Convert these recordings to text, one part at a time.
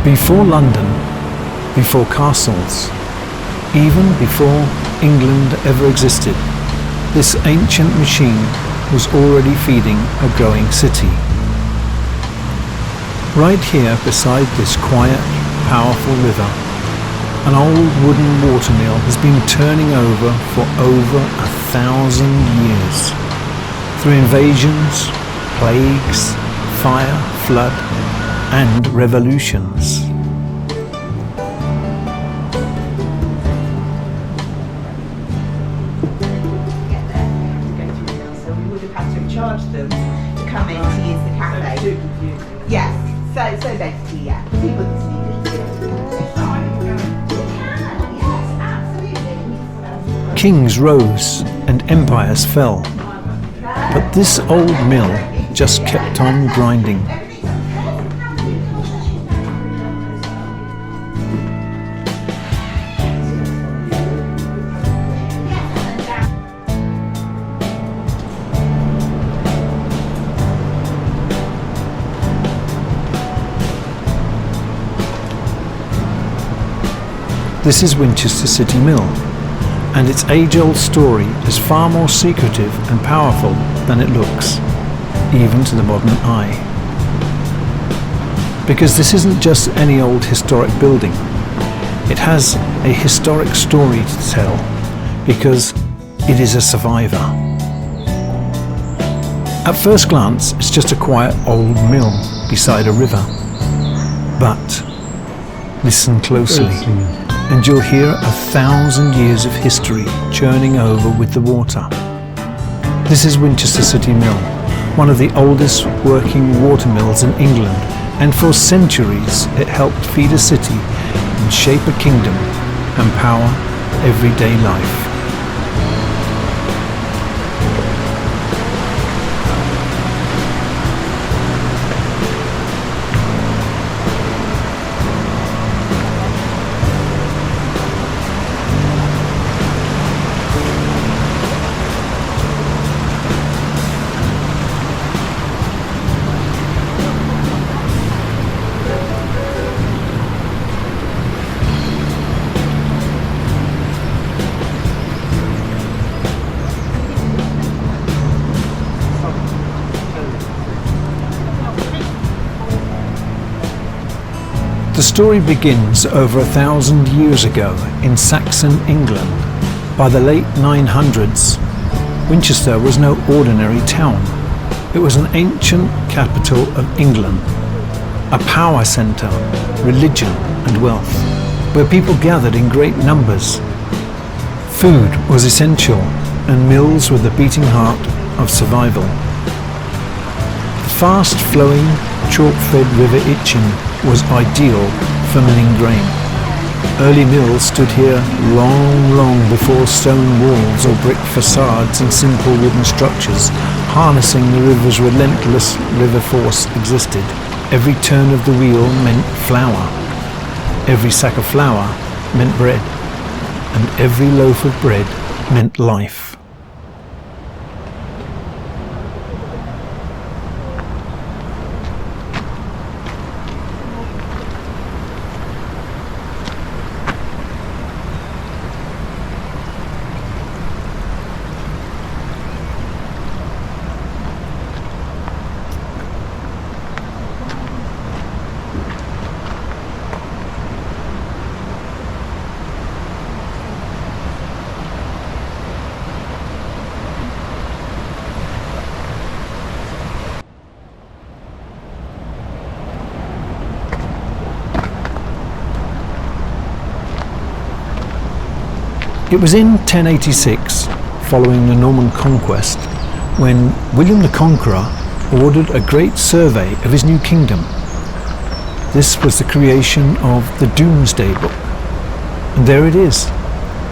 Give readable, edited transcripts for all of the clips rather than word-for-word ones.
Before London, before castles, even before England ever existed, this ancient machine was already feeding a growing city. Right here beside this quiet, powerful river, an old wooden water mill has been turning over for over 1,000 years. Through invasions, plagues, fire, flood, and revolutions. So we would have had to have charged them to come in to use the cafe. Yes, so basically, yeah, people just needed to. Kings rose and empires fell, but this old mill just kept on grinding. This is Winchester City Mill, and its age-old story is far more secretive and powerful than it looks, even to the modern eye. Because this isn't just any old historic building. It has a historic story to tell, because it is a survivor. At first glance, it's just a quiet old mill beside a river. But listen closely, and you'll hear 1,000 years of history churning over with the water. This is Winchester City Mill, one of the oldest working water mills in England, and for centuries it helped feed a city and shape a kingdom and power everyday life. The story begins over 1,000 years ago in Saxon England. By the late 900s, Winchester was no ordinary town. It was an ancient capital of England, a power centre, religion and wealth, where people gathered in great numbers. Food was essential, and mills were the beating heart of survival. The fast-flowing, chalk-fed River Itchen was ideal for milling grain. Early mills stood here long before stone walls or brick facades and simple wooden structures, harnessing the river's relentless river force existed. Every turn of the wheel meant flour. Every sack of flour meant bread. And every loaf of bread meant life. It was in 1086, following the Norman conquest, when William the Conqueror ordered a great survey of his new kingdom. This was the creation of the Domesday Book. And there it is.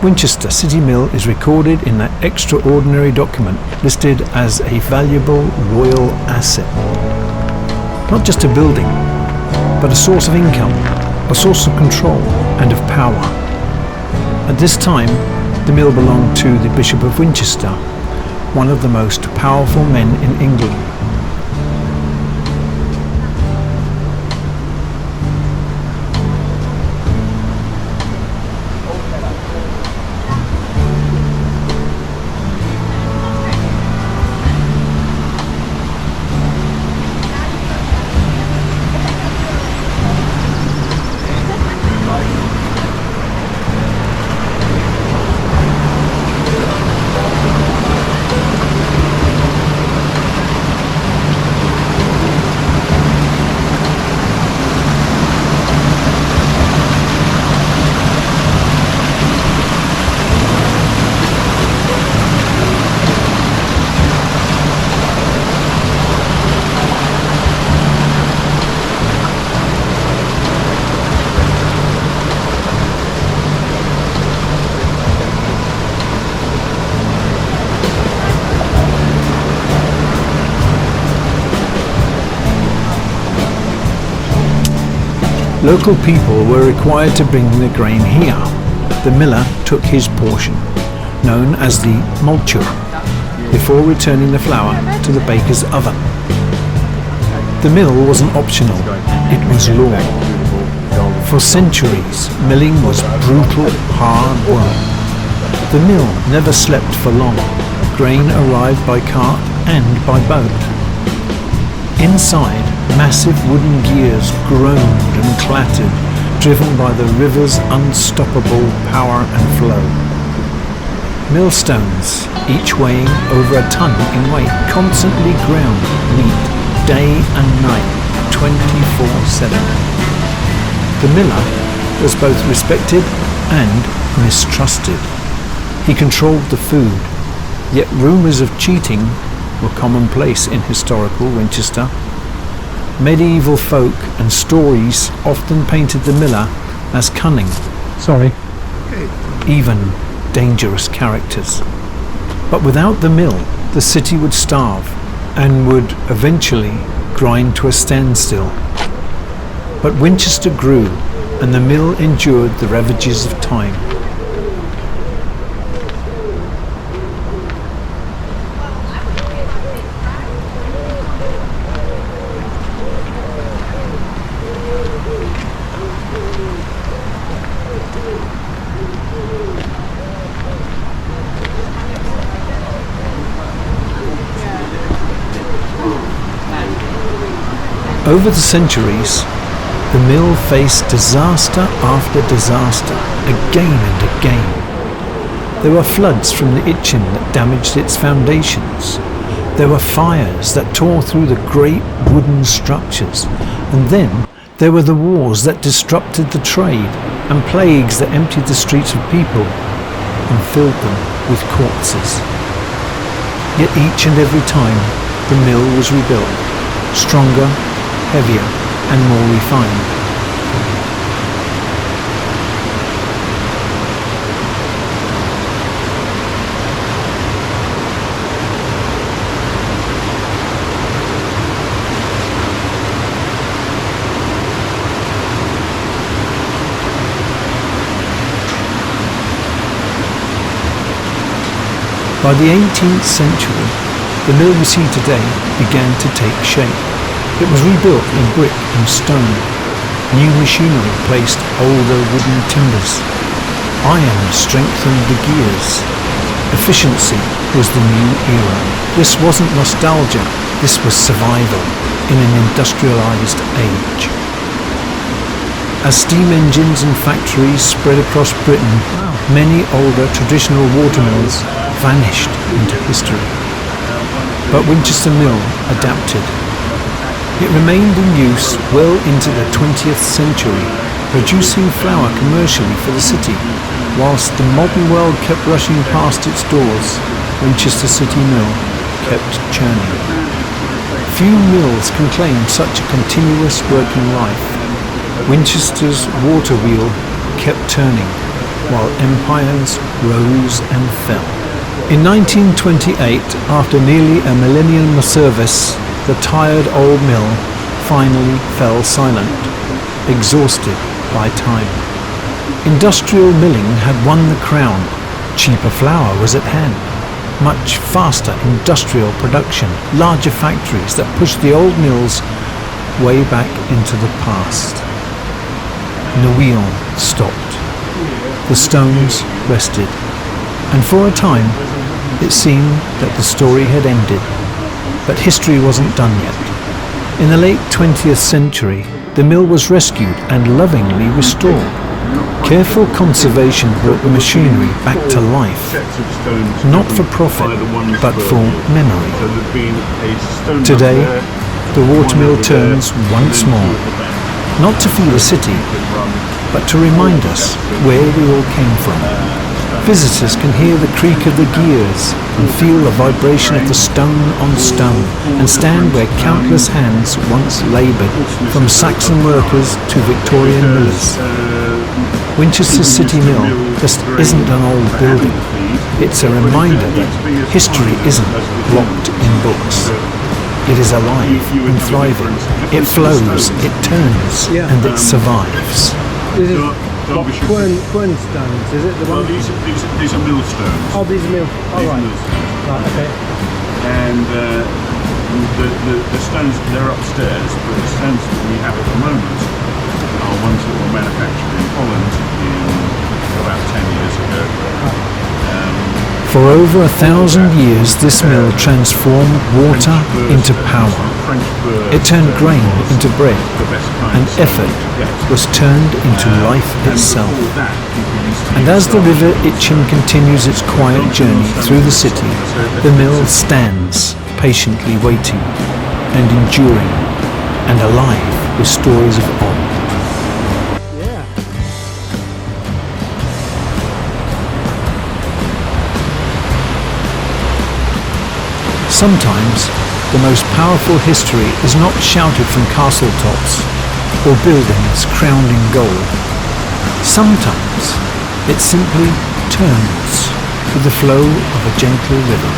Winchester City Mill is recorded in that extraordinary document, listed as a valuable royal asset. Not just a building, but a source of income, a source of control and of power. At this time, the mill belonged to the Bishop of Winchester, one of the most powerful men in England. Local people were required to bring the grain here. The miller took his portion, known as the multure, before returning the flour to the baker's oven. The mill wasn't optional, it was law. For centuries, milling was brutal, hard work. The mill never slept for long. Grain arrived by cart and by boat. Inside, massive wooden gears groaned and clattered, driven by the river's unstoppable power and flow. Millstones, each weighing over a ton in weight, constantly ground wheat day and night, 24/7. The miller was both respected and mistrusted. He controlled the food, yet rumours of cheating were commonplace in historical Winchester. Medieval folk and stories often painted the miller as cunning, even dangerous characters. But without the mill, the city would starve and would eventually grind to a standstill. But Winchester grew, and the mill endured the ravages of time. Over the centuries, the mill faced disaster after disaster, again and again. There were floods from the Itchen that damaged its foundations. There were fires that tore through the great wooden structures. And then there were the wars that disrupted the trade, and plagues that emptied the streets of people and filled them with corpses. Yet each and every time, the mill was rebuilt, stronger, heavier and more refined. By the 18th century, the mill we see today began to take shape. It was rebuilt in brick and stone. New machinery placed older wooden timbers. Iron strengthened the gears. Efficiency was the new era. This wasn't nostalgia, this was survival in an industrialized age. As steam engines and factories spread across Britain, many older traditional water mills vanished into history. But Winchester Mill adapted. It remained in use well into the 20th century, producing flour commercially for the city. Whilst the modern world kept rushing past its doors, Winchester City Mill kept churning. Few mills can claim such a continuous working life. Winchester's water wheel kept turning, while empires rose and fell. In 1928, after nearly a millennium of service, the tired old mill finally fell silent, exhausted by time. Industrial milling had won the crown. Cheaper flour was at hand. Much faster industrial production, larger factories that pushed the old mills way back into the past. The wheel stopped. The stones rested. And for a time, it seemed that the story had ended. But history wasn't done yet. In the late 20th century, the mill was rescued and lovingly restored. Careful conservation brought the machinery back to life, not for profit, but for memory. Today, the watermill turns once more, not to feed a city, but to remind us where we all came from. Visitors can hear the creak of the gears and feel the vibration of the stone on stone, and stand where countless hands once laboured, from Saxon workers to Victorian millers. Winchester City Mill just isn't an old building. It's a reminder that history isn't locked in books. It is alive and thriving. It flows, it turns, and it survives. This is quernstones, is it? Well, these are millstones. Oh, these are mill. Oh, These are right. millstones. Right, okay. And the stones, they're upstairs, but the stones that we have at the moment are ones that were manufactured in Holland about 10 years ago. For over 1,000 years, this mill transformed water into power. It turned grain into bread, and effort was turned into life itself. And as the River Itchen continues its quiet journey through the city, the mill stands, patiently waiting, and enduring, and alive with stories of old. Yeah. Sometimes, the most powerful history is not shouted from castle tops or buildings crowned in gold. Sometimes, it simply turns with the flow of a gentle river.